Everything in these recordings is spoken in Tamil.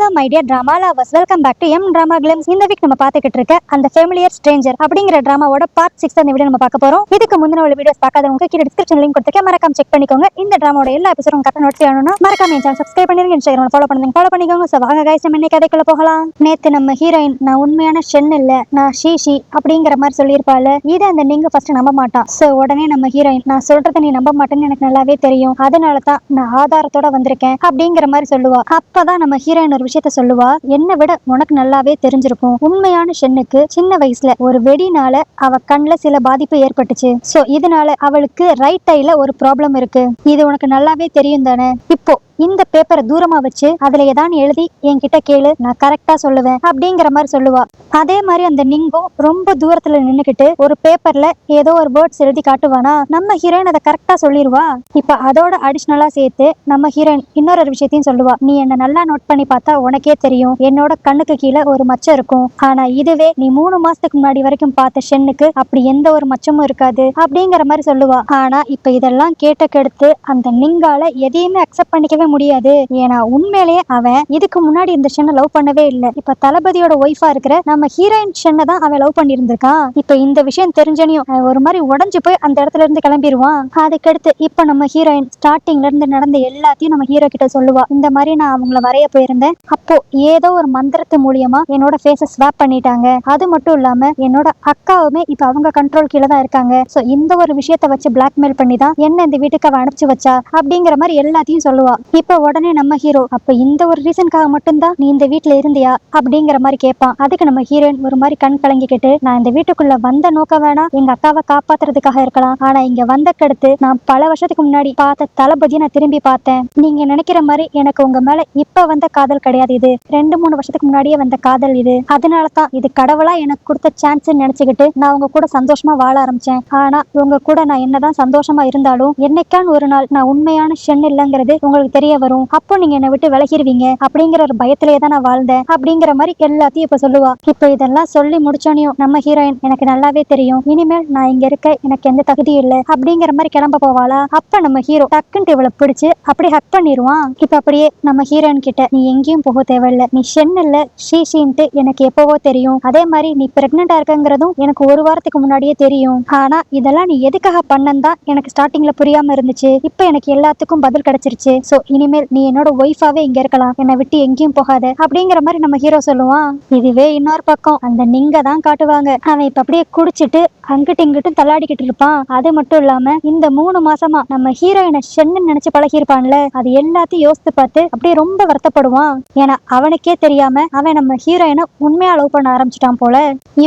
Hello my dear drama lovers, welcome back to M drama glimpse. இந்த வீக் நம்ம பார்த்துக்கிட்டு இருக்க அந்த ஃபெமிலியர் ஸ்ட்ரேஞ்சர் அப்படிங்கிற டிராமாவோட பார்ட் 6 அந்த வீடியோ நம்ம பார்க்க போறோம். இதுக்கு முந்தின உள்ள வீடியோஸ் பார்க்காதவங்க கீழே டிஸ்கிரிப்ஷன் லிங்க் கொடுத்துருக்கேன், மறக்காம செக் பண்ணிக்கோங்க. இந்த டிராமாவோட எல்லா எபிசோடும் கரெக்டாக நோட்ஸ் ஆகணும்னா மறக்காம என் சேனல் சப்ஸ்கிரைப் பண்ணிருங்க, இன்ஸ்டாகிராம் ஃபாலோ பண்ணிக்கோங்க. சோ வாங்க गाइस, நம்ம இன்னைக்கு கதைக்குள்ள போகலாம். நேத்து நம்ம ஹீரோயின் நான் உண்மையான ஷென் இல்ல, நான் ஷீஷி அப்படிங்கிற மாதிரி சொல்லியிருப்பாள். இதை அந்த நீங்க ஃபர்ஸ்ட் நம்ப மாட்டான். சோ உடனே நம்ம ஹீரோயின் நான் சொல்றதை நீ நம்ப மாட்டேன்னு எனக்கு நல்லாவே தெரியும், அதனால தான் நான் ஆதாரத்தோட வந்திருக்கேன் அப்படிங்கிற மாதிரி சொல்லுவா. அப்பதான் நம்ம ஹீரோயின் ஒரு விஷயத்த சொல்லுவா, என்னை விட உனக்கு நல்லாவே தெரிஞ்சிருக்கும், உண்மையான ஷென்னுக்கு சின்ன வயசுல ஒரு வெடினால அவ கண்ணுல சில பாதிப்பு ஏற்பட்டுச்சு. சோ இதனால அவளுக்கு ரைட் ஐல ஒரு ப்ராப்ளம் இருக்கு, இது உனக்கு நல்லாவே தெரியும் தானே. இப்போ இந்த பேப்பரை தூரமா வச்சு அதுல ஏதாவது எழுதி என்கிட்ட கேளு, நான் கரெக்டா சொல்லுவேன் அப்படிங்கிற மாதிரி சொல்லுவா. அதே மாதிரி அந்த நிங்கும் ரொம்ப தூரத்துல நின்னுக்கிட்டு ஒரு பேப்பர்ல ஏதோ ஒரு வேர்ட்ஸ் எழுதி காட்டுவானா, நம்ம ஹீரோயின் அதை கரெக்டா சொல்லிடுவா. இப்ப அதோட அடிஷ்னலா சேர்த்து நம்ம ஹீரோயின் இன்னொரு விஷயத்தையும் சொல்லுவா, நீ என்ன நல்லா நோட் பண்ணி பார்த்தா உனக்கே தெரியும், என்னோட கண்ணுக்கு கீழே ஒரு மச்சம் இருக்கும், ஆனா இதுவே நீ 3 மாசத்துக்கு முன்னாடி வரைக்கும் பார்த்த ஷென்னுக்கு அப்படி எந்த ஒரு மச்சமும் இருக்காது அப்படிங்கிற மாதிரி சொல்லுவா. ஆனா இப்ப இதெல்லாம் கேட்டக்கெடுத்து அந்த நிங்கால எதையுமே அக்செப்ட் பண்ணிக்கவே முடியாது. ஏன்னா உண்மையிலேயே அவன் இதுக்கு முன்னாடி இந்த ஷென்னை லவ் பண்ணவே இல்லை. இப்ப தளபதியோட ஒய்ஃபா இருக்கிற நம்ம ஹீரோயின் ஷென்னை தான் அவன் லவ் பண்ணி இருந்திருக்கான். இப்ப இந்த விஷயம் தெரிஞ்சனையும் ஒரு மாதிரி உடஞ்சு போய் அந்த இடத்துல இருந்து கிளம்பிடுவான். அதுக்கடுத்து இப்ப நம்ம ஹீரோயின் ஸ்டார்டிங்ல இருந்து நடந்த எல்லாத்தையும் நம்ம ஹீரோ கிட்ட சொல்லுவா. இந்த மாதிரி நான் அவங்கள வரைய போயிருந்தேன், அப்போ ஏதோ ஒரு மந்திரத்து மூலியமா என்னோட ஃபேஸை ஸ்வாப் பண்ணிட்டாங்க, அது மட்டும் இல்லாம என்னோட அக்காவுமே இப்ப அவங்க கண்ட்ரோல் கீழே தான் இருக்காங்க. சோ இந்த ஒரு விஷயத்த வச்சு பிளாக்மெயில் பண்ணி தான் என்ன இந்த வீட்டுக்கு அவ அனுப்பிச்சு வச்சா அப்படிங்கிற மாதிரி எல்லாத்தையும் சொல்லுவா. இப்ப உடனே நம்ம ஹீரோ, அப்ப இந்த ஒரு ரீசனுக்காக மட்டும்தான் நீ இந்த வீட்டுல இருந்தியா அப்படிங்கிற மாதிரி கேட்பான். அதுக்கு நம்ம ஹீரோயின் ஒரு மாதிரி கண் கலங்கிக்கிட்டு, நான் இந்த வீட்டுக்குள்ள வந்த நோக்கம் வேணா எங்க அக்காவை காப்பாத்துறதுக்காக இருக்கலாம், ஆனா இங்க வந்த கடுத்து நான் பல வருஷத்துக்கு முன்னாடி பார்த்த தளபதியை நான் திரும்பி பார்த்தேன். நீங்க நினைக்கிற மாதிரி எனக்கு உங்க மேல இப்ப வந்த காதல் கிடையாது, இது 2-3 வருஷத்துக்கு முன்னாடியே வந்த காதல் இது. அதனாலதான் இது கடவுளா எனக்கு கொடுத்த சான்ஸ் நினைச்சுக்கிட்டு நான் உங்க கூட சந்தோஷமா வாழ ஆரம்பிச்சேன். ஆனா உங்க கூட நான் என்னதான் சந்தோஷமா இருந்தாலும் என்னைக்கான ஒரு நாள் நான் உண்மையான ஷென் இல்லைங்கிறது உங்களுக்கு தெரிய வரும், அப்போ நீங்க என்னை விட்டு விலகிருவீங்க அப்படிங்கிற ஒரு பயத்திலேயே தான் நான் வாழ்ந்தேன் அப்படிங்கிற மாதிரி எல்லாத்தையும் இப்ப சொல்லுவா. இப்ப இதெல்லாம் சொல்லி முடிச்சோனையும் நம்ம ஹீரோயின் எனக்கு நல்லாவே தெரியும், இனிமேல் நான் இங்க இருக்க எனக்கு எந்த தகுதியும் இல்லை அப்படிங்கிற மாதிரி கிளம்ப போவாளா. அப்ப நம்ம ஹீரோ டக்குன்ட்டு இவளை பிடிச்சு அப்படி ஹக் பண்ணிடுவான். இப்ப அப்படியே நம்ம ஹீரோயின் கிட்ட, நீ எங்கேயும் போக தேவையில்லை, நீ ஷென் இல்ல ஷீஷின்ட்டு எனக்கு எப்பவோ தெரியும், அதே மாதிரி நீ பிரெக்னெண்டா இருக்கங்கிறதும் எனக்கு ஒரு வாரத்துக்கு முன்னாடியே தெரியும், ஆனா இதெல்லாம் நீ எதுக்காக பண்ணன்னு தான் எனக்கு ஸ்டார்டிங்ல புரியாம இருந்துச்சு, இப்ப எனக்கு எல்லாத்துக்கும் பதில் கிடைச்சிருச்சு. சோ இனிமேல் நீ என்னோட ஒய்ஃபாவே இங்க இருக்கலாம், என்னை விட்டு எங்கேயும் போகாத அப்படிங்கிற மாதிரி நம்ம ஹீரோ சொல்லுவான். இதுவே இன்னொரு பக்கம் அந்த நிங்க தான் காட்டுவாங்க. அவன் இப்ப அப்படியே குடிச்சிட்டு அங்கிட்டு இங்கிட்டும் தள்ளாடிக்கிட்டு இருப்பான். அது மட்டும் இல்லாம இந்த 3 மாசமா நம்ம ஹீரோயினை ஷென்னு நினைச்சு பழகிருப்பான்ல, அது எல்லாத்தையும் யோசித்து பார்த்து அப்படியே ரொம்ப வருத்தப்படுவான். ஏன்னா அவனுக்கே தெரியாம அவன் நம்ம ஹீரோயினை உண்மையா லவ் பண்ண ஆரம்பிச்சிட்டான் போல.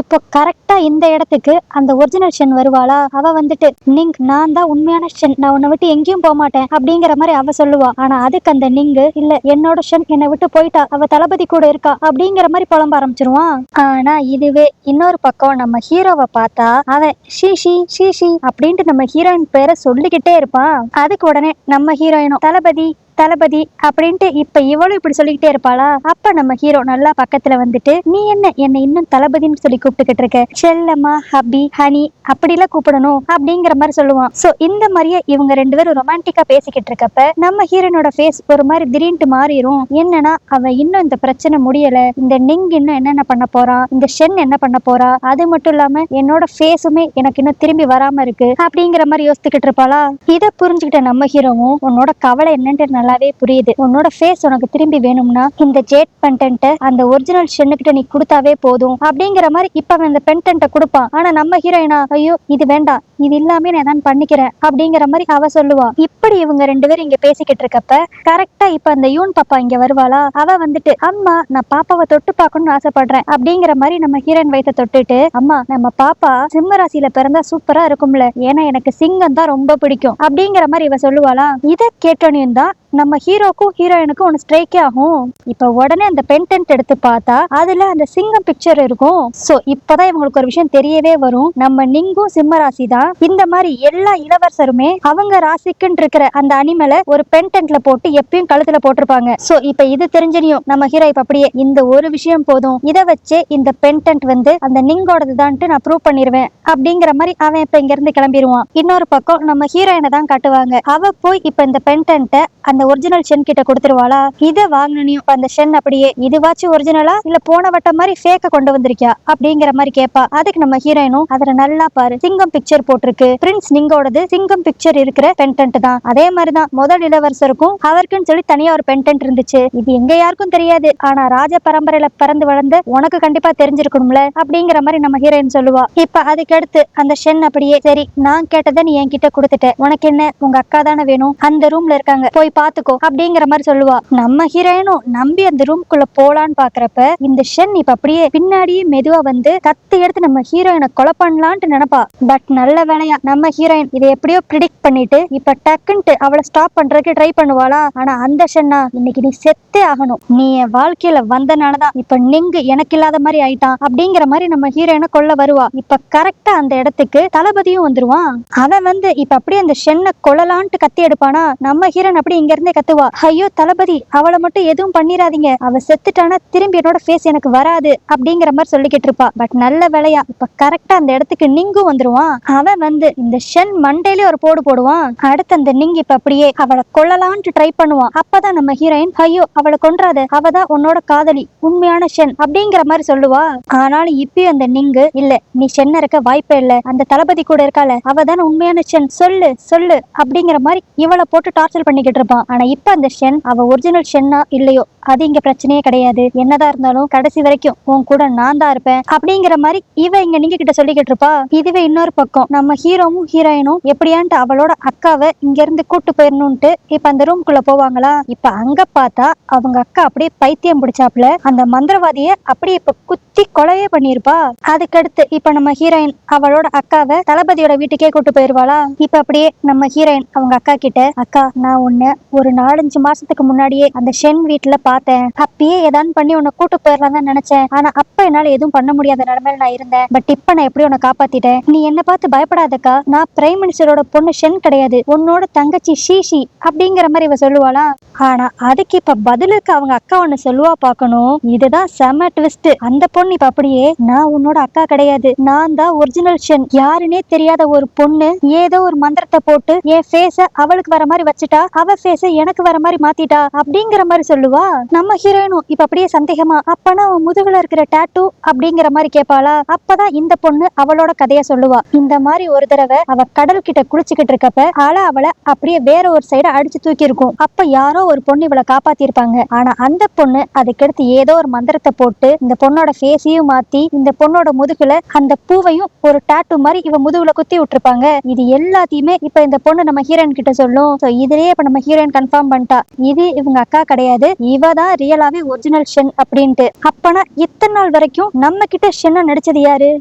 இப்போ கரெக்டா இந்த இடத்துக்கு அந்த ஒரிஜினல் ஷென் வருவாளா. அவ வந்துட்டு, நிங் நான் தான் உண்மையான ஷென், நான் உன்னை விட்டு எங்கேயும் போக மாட்டேன் அப்படிங்கிற மாதிரி அவ சொல்லுவா. ஆனா அதுக்கு அந்த நிங்கு, இல்ல என்னோட ஷென் என்னை விட்டு போயிட்டா, அவ தளபதி கூட இருக்கா அப்படிங்கிற மாதிரி புலம்ப ஆரம்பிச்சிருவான். ஆனா இதுவே இன்னொரு பக்கம் நம்ம ஹீரோவை பார்த்தா அவன் ஷீஷி ஷீஷி அப்படின்ட்டு நம்ம ஹீரோயின் பேரை சொல்லிக்கிட்டே இருப்பான். அதுக்கு உடனே நம்ம ஹீரோயினும் தளபதி தளபதி அப்படின்ட்டு இப்ப இவளும் இப்படி சொல்லிக்கிட்டே இருப்பாளா. அப்ப நம்ம ஹீரோ நல்லா பக்கத்துல வந்துட்டு, நீ என்ன என்னை இன்னும் தளபதின்னு சொல்லி கூப்பிட்டுக்கிட்டு இருக்க, செல்லம்மா ஹபி ஹனி அப்படிலாம் கூப்பிடணும் அப்படிங்கிற மாதிரி சொல்லுவான். சோ இந்த மாதிரியே இவங்க 2 பேரும் ரொமான்டிக்கா பேசிக்கிட்டு இருக்கப்ப நம்ம ஹீரோனோட ஃபேஸ் ஒரு மாதிரி திடீர்னு மாறிடும். என்னன்னா அவ இன்னும் இந்த பிரச்சனை முடியல, இந்த நிங் இன்னும் என்னென்ன பண்ண போறா, இந்த ஷென் என்ன பண்ண போறா, அது மட்டும் இல்லாம என்னோட ஃபேஸுமே எனக்கு இன்னும் திரும்பி வராம இருக்கு அப்படிங்கிற மாதிரி யோசிச்சுக்கிட்டு இருப்பாளா. இதை புரிஞ்சுக்கிட்ட நம்ம ஹீரோவும், உன்னோட கவலை என்னன்னு நல்லாவே புரியுது, உன்னோட ஃபேஸ் உனக்கு திரும்பி வேணும்னா இந்த ஜேட் பென்டென்ட்டை அந்த ஒரிஜினல் ஷென்னுக்கிட்ட நீ கொடுத்தாவே போதும் அப்படிங்கிற மாதிரி இப்ப அவன் இந்த பென்டென்ட்டை கொடுப்பான். ஆனா நம்ம ஹீரோயினா, ஐயோ இது வேண்டாம், இது இல்லாம நான் தான் பண்ணிக்கிறேன் அப்படிங்கிற மாதிரி அவ சொல்லுவா. இப்படி இவங்க 2 பேரும் இங்க பேசிக்கிட்டு இருக்கப்ப கரெக்டா இப்ப அந்த யூன் பாப்பா இங்க வருவாளா. அவ வந்துட்டு, அம்மா நான் பாப்பாவை தொட்டு பார்க்கணும்னு ஆசைப்படுறேன் அப்படிங்கிற மாதிரி நம்ம ஹீரோயின் வயித்தை தொட்டுட்டு, அம்மா நம்ம பாப்பா சிம்ம ராசியில பிறந்தா சூப்பரா இருக்கும்ல, ஏன்னா எனக்கு சிங்கம் தான் ரொம்ப பிடிக்கும் அப்படிங்கிற மாதிரி இவ சொல்லுவாளா. இதை கேட்டோன்னு தான் நம்ம ஹீரோக்கும் ஹீரோயினுக்கும் ஒன்னு ஸ்ட்ரைக்கே ஆகும். இப்ப உடனே அந்த பென்டென்ட் எடுத்து பார்த்தா அதுல அந்த சிங்கம் பிக்சர் இருக்கும். சோ இப்பதான் இவங்களுக்கு ஒரு விஷயம் தெரியவே வரும், நம்ம நிங்கும் சிம்ம ராசி தான், இந்த மாதிரி எல்லா இளவரசருமே அவங்க ராசிக்குன்னு இருக்கிற அந்த அனிமலை ஒரு பென்டென்ட்ல போட்டு எப்பயும் கழுத்துல போட்டிருப்பாங்க. சோ இப்ப இது தெரிஞ்சனியும் நம்ம ஹீரோ இப்ப அப்படியே, இந்த ஒரு விஷயம் போதும், இதை வச்சு இந்த பென்டென்ட் வந்து அந்த நிங்கோடது தான்ட்டு நான் ப்ரூவ் பண்ணிருவேன் அப்படிங்கிற மாதிரி அவன் இப்ப இங்க இருந்து கிளம்பிடுவான். இன்னொரு பக்கம் நம்ம ஹீரோயினை தான் காட்டுவாங்க. அவ போய் இப்ப இந்த பென்டென்ட்டை அந்த ஒரிஜினல் ஷென் கிட்ட கொடுத்துருவாளா? இதை வாங்கினியும் அந்த ஷென் அப்படியே இதுவாச்சும் ஒரிஜினலா இல்ல போன வட்டம் மாதிரி ஃபேக்க கொண்டு வந்திருக்கியா அப்படிங்கிற மாதிரி கேட்பா. அதுக்கு நம்ம ஹீரோயினும் அதுல நல்லா பாரு, சிங்கம் பிக்சர் போட்டிருக்கு, பிரின்ஸ் நிங்கோடது சிங்கம் பிக்சர் இருக்கிற பென்டென்ட் தான். அதே மாதிரிதான் முதல் இளவரசருக்கும் அவருக்குன்னு சொல்லி தனியா ஒரு பென்டென்ட் இருந்துச்சு. இது எங்க யாருக்கும் தெரியாது, ஆனா ராஜ பரம்பரையில பிறந்து வளர்ந்து உனக்கு கண்டிப்பா தெரிஞ்சிருக்கணும்ல அப்படிங்கிற மாதிரி நம்ம ஹீரோயின் சொல்லுவா. இப்ப அதுக்கடுத்து அந்த ஷென் அப்படியே சரி நான் கேட்டதை நீ என்கிட்ட கொடுத்துட்ட, உனக்கு என்ன உங்க அக்கா தானே வேணும், அந்த ரூம்ல இருக்காங்க போய் பாத்துக்கோ அப்படிங்கிற மாதிரி சொல்லுவா. நம்ம ஹீரோயினும் நம்பி அந்த ரூம்குள்ள போலான்னு பாக்குறப்ப இந்த ஷென் இப்ப அப்படியே பின்னாடியே மெதுவா வந்து கத்தி எடுத்து நம்ம ஹீரோயினை கொலை பண்ணலான்ட்டு நினைப்பா. பட் நல்ல வேலையா நம்ம ஹீரோயின் இதை எப்படியோ ப்ரிடிக்ட் பண்ணிட்டு இப்ப டக்குன்ட்டு அவளை ஸ்டாப் பண்றதுக்கு ட்ரை பண்ணுவாளா. ஆனா அந்த ஷென்னா இன்னைக்கு நீ செத்தே ஆகணும், நீ என் வாழ்க்கையில வந்தனாலதான் இப்ப நிங்கு எனக்கு இல்லாத மாதிரி ஆயிட்டான் அப்படிங்கிற மாதிரி நம்ம ஹீரோயினை கொல்ல வருவா. இப்ப கரெக்டா அந்த இடத்துக்கு தளபதியும் வந்துருவான். அவன் வந்து இப்ப அப்படியே அந்த ஷென்னை கொல்லலான்ட்டு கத்தி எடுப்பானா. நம்ம ஹீரோயின் அப்படி இங்க இருந்தே கத்துவா, ஐயோ தளபதி அவளை மட்டும் எதுவும் பண்ணிராதீங்க, அவ செத்துட்டானா திரும்பி என்னோட ஃபேஸ் எனக்கு வராது அப்படிங்கிற மாதிரி சொல்லிக்கிட்டு இருப்பா. பட் நல்ல வேலையா இப்ப கரெக்டா அந்த இடத்துக்கு நிங்கும் வந்துருவான். அவன் வந்து இந்த ஷென் மண்டையிலே ஒரு போடு போடுவான். அடுத்து அந்த நிங் இப்ப அப்படியே அவளை கொல்லலான்ட்டு ட்ரை பண்ணுவான். அப்பதான் நம்ம ஹீரோயின் ஐயோ அவளை கொன்றாத, அவதான் உன்னோட காதலி உண்மையான ஷென் அப்படிங்கிற மாதிரி சொல்லுவா. ஆனாலும் இப்பயும் அந்த நிங்கு இல்ல நீ ஷென்ன இருக்க வாய்ப்பே இல்ல, அந்த தளபதி கூட இருக்கால அவதான உண்மையான ஷென், சொல்லு சொல்லு அப்படிங்கிற மாதிரி இவளை போட்டு டார்ச்சர் பண்ணிக்கிட்டு இருப்பான். ஆனா இப்ப அந்த ஷென் அவ ஒரிஜினல் ஷென்னா இல்லையோ அது இங்க பிரச்சனையே கிடையாது, என்னதான் இருந்தாலும் கடைசி வரைக்கும் உன் கூட நான் தான் இருப்பேன் அப்படிங்கிற மாதிரி இவ இங்க நீங்க கிட்ட சொல்லிக்கிட்டு இருப்பா. இதுவே இன்னொரு பக்கம் நம்ம ஹீரோவும் ஹீரோயினும் எப்படியான்ட்டு அவளோட அக்காவை இங்க இருந்து கூட்டு போயிடணும்ட்டு இப்ப அந்த ரூம்குள்ள போவாங்களா. இப்ப அங்க பார்த்தா அவங்க அக்கா அப்படியே பைத்தியம் பிடிச்சாப்ல அந்த மந்திரவாதிய அப்படியே இப்ப குத்தி கொலையே பண்ணிருப்பா. அதுக்கடுத்து இப்ப நம்ம ஹீரோயின் அவளோட அக்காவை தளபதியோட வீட்டுக்கே கூட்டு போயிருவாளா. இப்ப அப்படியே நம்ம ஹீரோயின் அவங்க அக்கா கிட்ட அக்கா நான் உன்ன ஒரு 4-5 மாசத்துக்கு முன்னாடியே அந்த ஷென் வீட்டுல பார்த்தேன், அப்பயே ஏதாவது பண்ணி உன்னை கூட்டு போயிடலாம் தான் நினைச்சேன், ஆனா அப்ப என்னால எதுவும் பண்ண முடியாத நிலைமையில நான் இருந்தேன், பட் இப்ப நான் எப்படி உன்னை காப்பாத்திட்டேன், நீ என்ன பார்த்து பயப்படாதக்கா, நான் பிரைம் மினிஸ்டரோட பொண்ணு ஷென் கிடையாது, உன்னோட தங்கச்சி ஷீஷி அப்படிங்கிற மாதிரி இவ சொல்லுவாளா. ஆனா அதுக்கு இப்ப பதிலுக்கு அவங்க அக்கா ஒண்ணு சொல்லுவா பாக்கணும், இதுதான் செம ட்விஸ்ட். அந்த பொண்ணு இப்ப அப்படியே நான் உன்னோட அக்கா கிடையாது, நான் தான் ஒரிஜினல் ஷென், யாருன்னே தெரியாத ஒரு பொண்ணு ஏதோ ஒரு மந்திரத்தை போட்டு என் ஃபேஸ அவளுக்கு வர மாதிரி வச்சுட்டா, அவ ஃபேஸ எனக்கு வர மாதிரி மாத்திட்டா அப்படிங்கிற மாதிரி சொல்லுவா. நம்ம ஹீரோயினும் இப்ப அப்படியே சந்தேகமா அப்பனா அவன் முதுகுல இருக்கிற டாட்டூ அப்படிங்கிற மாதிரி கேட்பாளா. அப்பதான் இந்த பொண்ணு அவளோட கதைய சொல்லுவா. இந்த மாதிரி ஒரு தடவை அவ கடல் கிட்ட குளிச்சுக்கிட்டு இருக்கப்ப அவளை அப்படியே வேற ஒரு சைட அடிச்சு தூக்கி இருக்கும். அப்ப யாரோ ஒரு பொண்ணு இவளை காப்பாத்திருப்பாங்க. ஆனா அந்த பொண்ணு அதுக்கடுத்து ஏதோ ஒரு மந்திரத்தை போட்டு இந்த பொண்ணோட ஃபேஸையும் மாத்தி இந்த பொண்ணோட முதுகுல அந்த பூவையும் ஒரு டாட்டூ மாதிரி இவ முதுகுல குத்தி விட்டுருப்பாங்க. இது எல்லாத்தையுமே இப்ப இந்த பொண்ணு நம்ம ஹீரோயின் கிட்ட சொல்லும். சோ இதுலயே இப்ப நம்ம ஹீரோயின் கன்ஃபார்ம் பண்ணிட்டா இது இவங்க அக்கா கிடையாது, இவதான் ரியலாவே ஒரிஜினல் ஷென் அப்படின்ட்டு. அப்பனா இத்தனை நாள் வரைக்கும் நம்ம கிட்ட ஷென்ன நடிச்சது யாரு,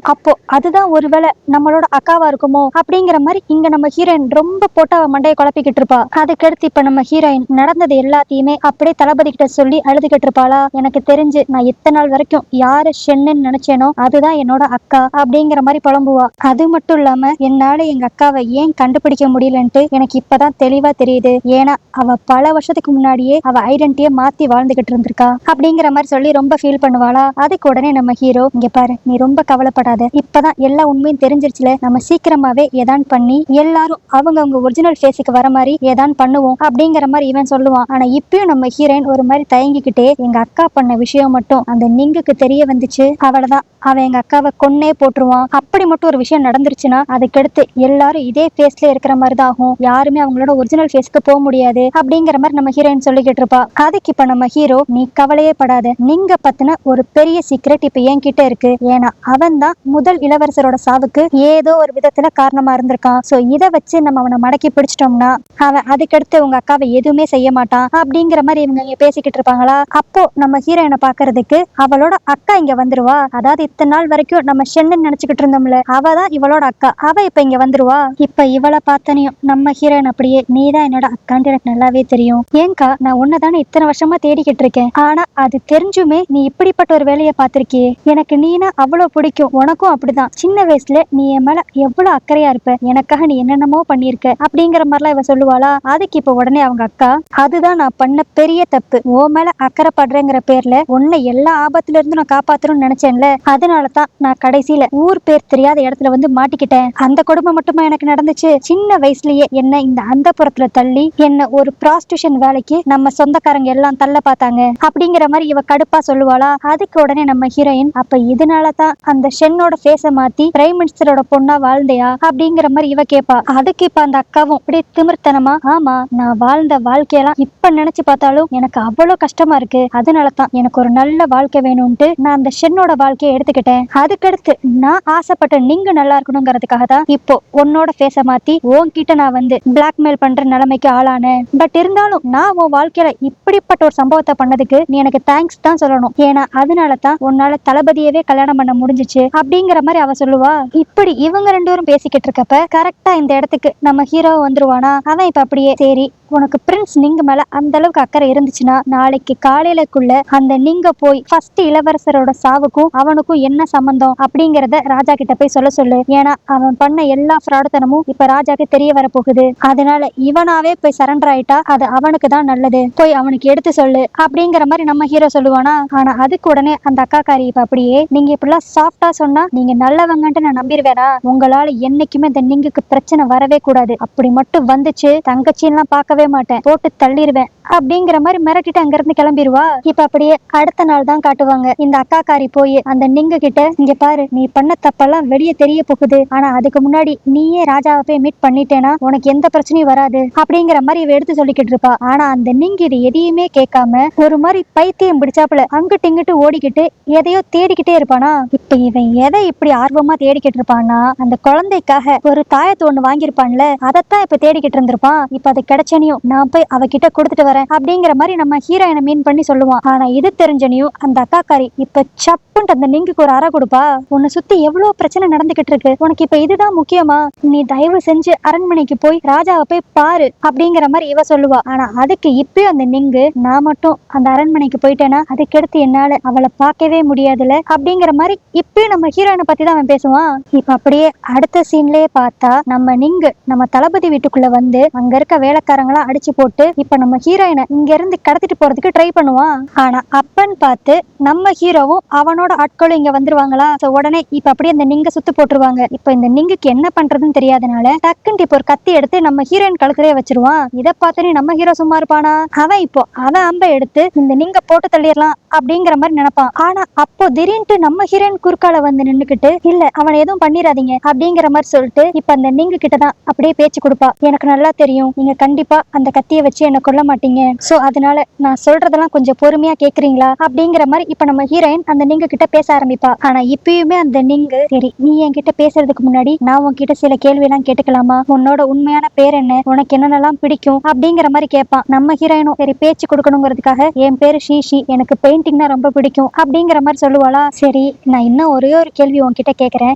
அப்போ அதுதான் ஒருவேளை நம்மளோட அக்காவா இருக்குமோ அப்படிங்கிற மாதிரி இங்க நம்ம ஹீரோயின் ரொம்ப போட்டு அவ மண்டையை குழப்பிக்கிட்டு இருப்பா. அதுக்கடுத்து இப்ப நம்ம ஹீரோயின் நடந்தது எல்லாத்தையுமே அப்படியே தளபதி கிட்ட சொல்லி அழுதுகிட்டு இருப்பாளா. எனக்கு தெரிஞ்சு நான் இத்தனை நாள் வரைக்கும் யார ஷென்னு நினைச்சேனோ அதுதான் என்னோட அக்கா அப்படிங்கிற மாதிரி புலம்புவா. அது மட்டும் இல்லாம என்னால எங்க அக்காவை ஏன் கண்டுபிடிக்க முடியலன்ட்டு எனக்கு இப்பதான் தெளிவா தெரியுது, ஏன்னா அவ பல வருஷத்துக்கு முன்னாடியே அவ ஐடென்டிட்டியை மாத்தி வாழ்ந்துகிட்டு இருந்திருக்கா அப்படிங்கிற மாதிரி சொல்லி ரொம்ப ஃபீல் பண்ணுவாளா. அதுக்கு உடனே நம்ம ஹீரோ இங்க பாரு நீ ரொம்ப கவலைப்படாத, இப்பதான் எல்லா உண்மையும் தெரிஞ்சிருச்சுல, நம்ம சீக்கிரமாவே ஏதான் பண்ணி எல்லாரும் அவங்க ஒரிஜினல் ஃபேஸுக்கு வர மாதிரி ஏதான் பண்ணுவோம் அப்படிங்கிற மாதிரி இவன் சொல்லுவான். ஆனா இப்பயும் நம்ம ஹீரோயின் ஒரு மாதிரி தயங்கிக்கிட்டே எங்க அக்கா பண்ண விஷயம் மட்டும் அந்த நிங்குக்கு தெரிய வந்துச்சு, அவ்வளவுதான் அவன் எங்க அக்காவை கொன்னே போட்டுருவான், அப்படி மட்டும் ஒரு விஷயம் நடந்துருச்சுன்னா அதுக்கடுத்து எல்லாரும் இதே ஃபேஸ்ல இருக்கிற மாதிரி தான் ஆகும், யாருமே அவங்களோட ஒரிஜினல் ஃபேஸ்க்கு போக முடியாது அப்படிங்கிற மாதிரி நம்ம ஹீரோயின் சொல்லிக்கிட்டு இருப்பா. அதுக்கு இப்ப நம்ம ஹீரோ நீ கவலையே படாத, நீங்க பத்தின ஒரு பெரிய சீக்ரெட் இப்ப என்கிட்ட இருக்கு, ஏன்னா அவன் தான் முதல் இளவரசரோட சாவுக்கு ஏதோ ஒரு விதத்துல காரணமா இருந்திருக்கான். சோ இதை வச்சு நம்ம அவனை மடக்கி பிடிச்சிட்டோம்னா அவன் அதுக்கடுத்து உங்க அக்காவை எதுவுமே செய்ய மாட்டான் அப்படிங்கிற மாதிரி இவங்க பேசிக்கிட்டு இருப்பாங்களா. அப்போ நம்ம ஹீரோயினை பாக்குறதுக்கு அவளோட அக்கா இங்க வந்துருவா. அதாவது இத்தனை நாள் வரைக்கும் நம்ம ஷென்னு நினைச்சுக்கிட்டு இருந்தோம்ல, அவதான் இவளோட அக்கா, அவ இப்ப இங்க வந்துருவா. இப்ப இவளை பார்த்தனையும் நம்ம ஹீரோயின் அப்படியே நீதான் என்னோட அக்கான்னு எனக்கு நல்லாவே தெரியும், ஏங்கா நான் உன்னதானே இத்தனை வருஷமா தேடிக்கிட்டு இருக்கேன், ஆனா அது தெரிஞ்சுமே நீ இப்படிப்பட்ட ஒரு வேலையை பார்த்திருக்கியே, எனக்கு நீனா அவ்வளவு பிடிக்கும், உனக்கும் அப்படிதான், சின்ன வயசுல நீ என் மேல எவ்வளவு அக்கறையா இருப்ப, எனக்காக நீ என்னென்னமோ பண்ணிருக்க அப்படிங்கிற மாதிரிலாம் இவ சொல்லுவாளா. அதுக்கு இப்ப உடனே அவங்க அக்கா அதுதான் நான் பண்ண பெரிய தப்பு, ஓ மேல அக்கறைப்படுறேங்கிற பேர்ல உன்னை எல்லா ஆபத்துல இருந்து நான் காப்பாத்தணும்னு நினைச்சேன்ல, அதனாலதான் நான் கடைசியில ஊர் பேர் தெரியாத இடத்துல வந்து மாட்டிக்கிட்டேன், அந்த கொடுமை மட்டுமா எனக்கு நடந்துச்சு, சின்ன வயசுலயே என்ன இந்த அந்த புறத்துல தள்ளி என்ன ஒரு ஒரு ப்ராஸ்டியூஷன் வேலைக்கு நம்ம சொந்தக்காரங்க எல்லாம் தள்ள பார்த்தாங்க அப்படிங்கிற மாதிரி இவ கடுப்பா சொல்லுவாளா. அதுக்கு உடனே நம்ம ஹீரோயின், அப்ப இதனாலதான் அந்த ஷென்னோட ஃபேஸ மாத்தி பிரைம் மினிஸ்டரோட பொண்ணா வாழ்ந்தையா அப்படிங்கிற மாதிரி இவ கேப்பா. அதுக்கு இப்ப அந்த அக்காவும் அப்படியே திமிர்த்தனமா, ஆமா நான் வாழ்ந்த வாழ்க்கையெல்லாம் இப்ப நினைச்சு பார்த்தாலும் எனக்கு அவ்வளவு கஷ்டமா இருக்கு, அதனாலதான் எனக்கு ஒரு நல்ல வாழ்க்கை வேணும்ட்டு நான் அந்த ஷென்னோட வாழ்க்கையை எடுத்துக்கிட்டேன். அதுக்கடுத்து நான் ஆசைப்பட்ட நீங்க நல்லா இருக்கணுங்கிறதுக்காக தான் இப்போ உன்னோட ஃபேஸ மாத்தி உன்கிட்ட நான் வந்து பிளாக்மெயில் பண்ற நிலைமைக்கு ஆளானேன். பட் இருந்தாலும் நான் உன் வாழ்க்கையில இப்படிப்பட்ட ஒரு சம்பவத்தை பண்ணதுக்கு நீ எனக்கு தேங்க்ஸ் தான் சொல்லணும். ஏன்னா அதனால தான் உன்னால தளபதியவே கல்யாணம் பண்ண முடிஞ்சிச்சு அப்படிங்கிற மாதிரி அவ சொல்லுவா. இப்படி இவங்க ரெண்டு பேரும் பேசிக்கிட்டு இருக்கப்ப கரெக்டா இந்த இடத்துக்கு நம்ம ஹீரோ வந்துருவானா. அவன் இப்ப அப்படியே, சரி உனக்கு பிரின்ஸ் நீங்க மேல அந்த அளவுக்கு அக்கறை இருந்துச்சுன்னா நாளைக்கு காலையிலக்குள்ள அந்த நீங்க போய் ஃபர்ஸ்ட் இளவரசரோட சாவுக்கும் அவனுக்கும் என்ன சம்பந்தம் அப்படிங்கறத ராஜா கிட்ட போய் சொல்ல சொல்லு. ஏன்னா அவன் பண்ண எல்லா ஃப்ராடுத்தனமும் இப்ப ராஜாக்கு தெரிய வர போகுது. அதனால இவனாவே போய் சரண்டர் ஆயிட்டா அது அவனுக்கு தான் நல்லது, போய் அவனுக்கு எடுத்து சொல்லு அப்படிங்கிற மாதிரி நம்ம ஹீரோ சொல்லுவானா. ஆனா அதுக்கு உடனே அந்த அக்காக்காரி இப்ப அப்படியே, நீங்க இப்படிலாம் சாஃப்டா சொன்னா நீங்க நல்லவங்கன்ட்டு நான் நம்பிடுவேனா, உங்களால என்னைக்குமே இந்த நீங்களுக்கு பிரச்சனை வரவே கூடாது, அப்படி மட்டும் வந்துச்சு தங்கச்சின்லாம் பார்க்க மாட்டேன், போட்டு தள்ளிடுவேன் அப்படிங்கிற மாதிரி மிரட்டிட்டு அங்க இருந்து கிளம்பிடுவா. இப்ப அப்படியே அடுத்த நாள் தான் காட்டுவாங்க. இந்த அக்காக்காரி போய் அந்த நீங்க கிட்ட, இங்க பாரு நீ பண்ண தப்பெல்லாம் வெளியே தெரிய போகுது, ஆனா அதுக்கு முன்னாடி நீயே ராஜாவை போய் மீட் பண்ணிட்டேனா உனக்கு எந்த பிரச்சனையும் வராது அப்படிங்கிற மாதிரி இவ எடுத்து சொல்லிக்கிட்டு இருப்பா. ஆனா அந்த நீங்க இது எதையுமே கேட்காம ஒரு மாதிரி பைத்தியம் பிடிச்சாப்புல அங்கிட்டு இங்கிட்டு ஓடிக்கிட்டு எதையோ தேடிக்கிட்டே இருப்பானா. இப்ப இவன் எதை இப்படி ஆர்வமா தேடிக்கிட்டு இருப்பான்னா, அந்த குழந்தைக்காக ஒரு தாயத்தை ஒண்ணு வாங்கியிருப்பான்ல, அதைத்தான் இப்ப தேடிக்கிட்டு இருந்திருப்பான். இப்ப அது கிடைச்சனையும் நான் போய் அவகிட்ட கொடுத்துட்டு வரேன் அப்படிங்கிற மாதிரி நம்ம ஹீரோயினை மீன் பண்ணி சொல்லுவான். ஆனா இது தெரிஞ்சனையும் அந்த அக்காக்காரி இப்ப சப்புன்ட்டு அந்த நீங்குக்கு ஒரு அறை கொடுப்பா. உன்னை சுத்தி எவ்வளவு பிரச்சனை நடந்துகிட்டு இருக்கு, உனக்கு இப்ப இதுதான் முக்கியமா, நீ தயவு செஞ்சு அரண்மனைக்கு போய் ராஜாவை போய் பாரு அப்படிங்கிற மாதிரி இவ சொல்லுவா. ஆனா அதுக்கு இப்பயும் அந்த நீங்கு, நான் மட்டும் அந்த அரண்மனைக்கு போயிட்டேன்னா அதுக்கடுத்து என்னால அவளை பார்க்கவே முடியாதுல அப்படிங்கிற மாதிரி இப்பயும் நம்ம ஹீரோயினை பத்தி தான் அவன் பேசுவான். இப்ப அப்படியே அடுத்த சீன்லயே பார்த்தா நம்ம நீங்கு நம்ம தளபதி வீட்டுக்குள்ள வந்து அங்க இருக்க வேலைக்காரங்களா அடிச்சு போட்டு இப்ப நம்ம ஹீரோயினை இங்க இருந்து கடத்திட்டு போறதுக்கு ட்ரை பண்ணுவான். ஆனா அப்பன்னு பார்த்து நம்ம ஹீரோவும் அவனோட ஆட்களும் இங்க வந்துருவாங்களா. உடனே இப்ப அப்படியே அந்த நீங்க சுத்து போட்டுருவாங்க. இப்ப இந்த நீங்குக்கு என்ன பண்றதுன்னு தெரியாதனால டக்குன்னு இப்போ ஒரு கத்தி எடுத்து நம்ம ஹீரோயின் கழுத்திலே வச்சிருவான். இதை பார்த்து நம்ம ஹீரோ சும்மா இருப்பானா, அவன் அம்பை எடுத்து இந்த நீங்க போட்டு தள்ளிடலாம் அப்படிங்கிற மாதிரி நினைப்பான். ஆனா அப்போ திடீர்னு நம்ம ஹீரோயின் குறுக்கால வந்து நின்னுக்கிட்டு, இல்ல அவனை எதுவும் பண்ணிடாதீங்க அப்படிங்கிற மாதிரி சொல்லிட்டு இப்ப அந்த நீங்க கிட்டதான் அப்படியே பேச்சு கொடுப்பா. எனக்கு நல்லா தெரியும் நீங்க கண்டிப்பா அந்த கத்தியை வச்சு என்ன கொல்ல மாட்டீங்க, சோ அதனால நான் சொல்றதெல்லாம் கொஞ்சம் பொறுமையா கேக்குறீங்களா அப்படிங்கிற மாதிரி இப்ப நம்ம ஹீரோயின் அந்த நீங்க கிட்ட பேச ஆரம்பிப்பா. ஆனா இப்பயுமே அந்த நீங்க, சரி நீ என்கிட்ட பேசுறதுக்கு முன்னாடி நான் உன்கிட்ட சில கேள்வி எல்லாம் கேட்டுக்கலாமா, உன்னோட உண்மையான பேர் என்ன, உனக்கு என்னென்னலாம் பிடிக்கும் அப்படிங்கிற மாதிரி கேட்பான். நம்ம ஹீரோயினும் சரி பேச்சு கொடுக்கணுங்கிறதுக்காக, என் பேரு ஷீஷி, எனக்கு பெயிண்டிங்னா ரொம்ப பிடிக்கும் அப்படிங்கிற மாதிரி சொல்லுவாளா. சரி நான் இன்னும் ஒரே ஒரு கேள்வி உன்கிட்ட கேக்குறேன்,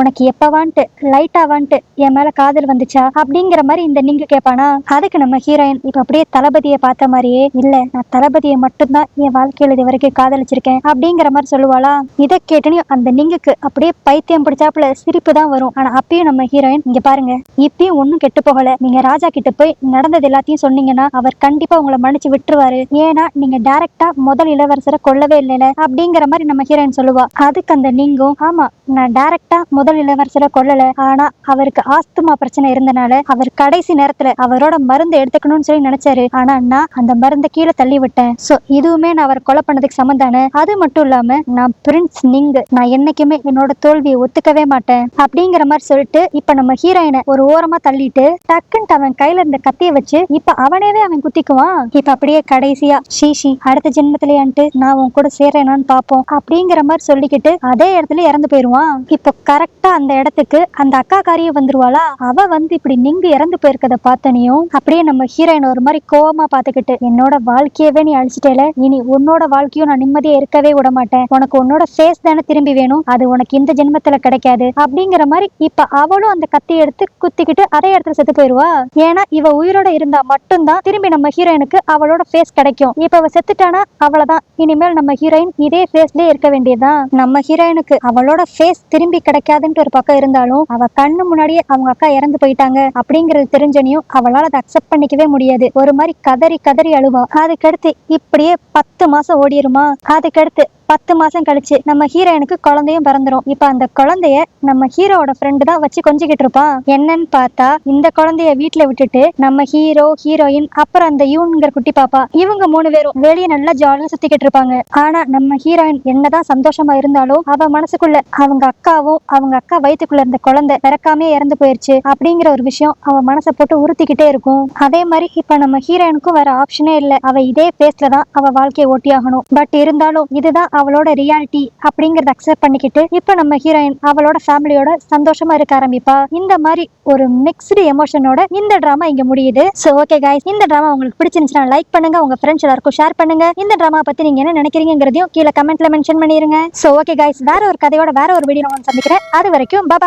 உனக்கு எப்பவான்ட்டு லைட்டா வந்துட்டு என் மேல காதல் வந்துச்சா அப்படிங்கிற மாதிரி இந்த நீங்க கேட்பானா. அதுக்கு நம்ம ஹீரோயின் இப்ப அப்படியே தளபதியை பார்த்த மாதிரியே, இல்ல நான் தளபதியை மட்டும்தான் என் வாழ்க்கையில இது வரைக்கும் காதலிச்சிருக்கேன் அப்படிங்கிற மாதிரி சொல்லுவாளா. இதை கேட்டனையும் அந்த நீங்குக்கு அப்படியே பைத்தியம் பிடிச்சாப்புல சிரிப்பு தான் வரும். ஆனா அப்பயும் நம்ம ஹீரோயின், இங்க பாருங்க இப்பயும் ஒன்னும் கெட்டு போகல, நீங்க ராஜா கிட்ட போய் நடந்தது எல்லாத்தையும் சொன்னீங்கன்னா அவர் கண்டிப்பா உங்களை மன்னிச்சு விட்டுருவாரு, ஏன்னா நீங்க டைரக்டா முதல் இளவரசரை கொல்லவே இல்லைல அப்படிங்கிற மாதிரி நம்ம ஹீரோயின் சொல்லுவா. அதுக்கு அந்த நீங்கும், ஆமா நான் டைரக்டா முதல் இளவரசரை கொல்லல, ஆனா அவருக்கு ஆஸ்துமா பிரச்சனை இருந்தனால அவர் கடைசி நேரத்துல அவரோட மருந்து எடுத்துக்கணும்னு சொல்லி நினைச்சாரு, ஆனா நான் அந்த மருந்தை கீழே தள்ளி விட்டேன், சோ இதுவுமே நான் அவர் கொலை பண்ணதுக்கு சமந்தானே. அது மட்டும் இல்லாம நான் பிரின்ஸ் நீங்கு, நான் என்னைக்குமே என்னோட தோல்வியை ஒத்துக்கவே மாட்டேன் அப்படிங்கிற மாதிரி சொல்லிட்டு இப்ப நம்ம ஹீரோயினை ஒரு ஓரமா தள்ளிட்டு டக்குன்ட்டு அவன் கையில இருந்த கத்தியை வச்சு இப்ப அவனேவே அவன் குத்திக்குவான். இப்ப அப்படியே கடைசியா, ஷீஷி அடுத்த ஜென்மத்திலேயான்ட்டு நான் உன் கூட சேர்றேனான்னு பாப்போம் அப்படிங்கிற மாதிரி சொல்லிக்கிட்டு அதே இடத்துல இறந்து போயிருவான். இப்போ கரெக்டா அந்த இடத்துக்கு அந்த அக்கா காரிய வந்துருவாளா. அவ வந்து இப்படி நீங்க இறந்து போயிருக்கத பார்த்தனையும் அப்படியே நம்ம ஹீரோயின் ஒரு மாதிரி கோவமா பாத்துக்கிட்டு, என்னோட வாழ்க்கையவே நீ அழிச்சிட்டேல, இனி உன்னோட வாழ்க்கையும் நான் நிம்மதியா இருக்கவே விட மாட்டேன், உனக்கு உன்னோட ஃபேஸ் தானே திரும்பி வேணும், அது உனக்கு இந்த ஜென்மத்துல கிடைக்காது அப்படிங்கிற மாதிரி இப்ப அவளும் அந்த கத்தி எடுத்து குத்திக்கிட்டு அதே இடத்துல செத்து போயிருவா. ஏன்னா இவ உயிரோட இருந்தா மட்டும்தான் திரும்பி நம்ம ஹீரோயினுக்கு அவளோட ஃபேஸ் கிடைக்கும். இப்ப அவ செத்துட்டானா அவ்வளவுதான், இனிமேல் நம்ம ஹீரோயின் இதே ஃபேஸ்லயே இருக்க வேண்டியதுதான். நம்ம ஹீரோயினுக்கு அவளோட ஃபேஸ் திரும்பி கிடைக்காதுன்ட்டு ஒரு பக்கம் இருந்தாலும் அவ கண்ணு முன்னாடியே அவங்க அக்கா இறந்து போயிட்டாங்க அப்படிங்கறது தெரிஞ்சனையும் அவளால அதை அக்செப்ட் பண்ணிக்கவே முடியாது. ஒரு மாதிரி கதறி கதறி அழுவா. அதுக்கடுத்து இப்படியே 10 மாசம் ஓடிருமா. அதுக்கடுத்து 10 மாசம் கழிச்சு நம்ம ஹீரோயினுக்கு குழந்தையும் பிறந்துரும். இப்ப அந்த குழந்தைய நம்ம ஹீரோவோட ஃப்ரெண்டு தான் வச்சு கொஞ்சிக்கிட்டு இருப்பான். என்னன்னு பார்த்தா இந்த குழந்தைய வீட்டுல விட்டுட்டு நம்ம ஹீரோ, ஹீரோயின், அப்புறம் அந்த யூன்ங்கிற குட்டி பாப்பா, இவங்க 3 பேரும் வெளியே நல்லா ஜாலியா சுத்திக்கிட்டு இருப்பாங்க. ஆனா நம்ம ஹீரோயின் என்னதான் சந்தோஷமா இருந்தாலும் அவ மனசுக்குள்ள அவங்க அக்காவும் அவங்க அக்கா வயிற்றுக்குள்ள இருந்த குழந்தை பிறக்காமே இறந்து போயிருச்சு அப்படிங்கிற ஒரு விஷயம் அவ மனசை போட்டு உறுத்திக்கிட்டே இருக்கும். அதே மாதிரி இப்ப நம்ம ஹீரோயினுக்கும் வேற ஆப்ஷனே இல்ல. அவ இதே பேஸ்ல தான் அவ வாழ்க்கையை ஓட்டி ஆகணும். பட் இருந்தாலும் இதுதான் அவளோட ரியாலிட்டி அப்படிங்கறத அக்செப்ட் பண்ணிக்கிட்டு இப்ப நம்ம ஹீரோயின் அவளோட ஃபேமிலியோட சந்தோஷமா இருக்க ஆரம்பிப்பா. இந்த மாதிரி ஒரு மிக்ஸ்டு எமோஷனோட இந்த டிராமா இங்க முடியுது. சோ ஓகே கைஸ், இந்த டிராமா உங்களுக்கு பிடிச்சிருந்துச்சுன்னா லைக் பண்ணுங்க, உங்க ஃப்ரெண்ட்ஸ் எல்லாருக்கும் ஷேர் பண்ணுங்க. இந்த டிராமா பத்தி நீங்க என்ன நினைக்கிறீங்கிறதையும் கீழே கமெண்ட்ல மென்ஷன் பண்ணிருங்க. சோ ஓகே கைஸ், வேற ஒரு கதையோட வேற ஒரு வீடியோ நான் சந்திக்கிறேன். அது வரைக்கும் பை.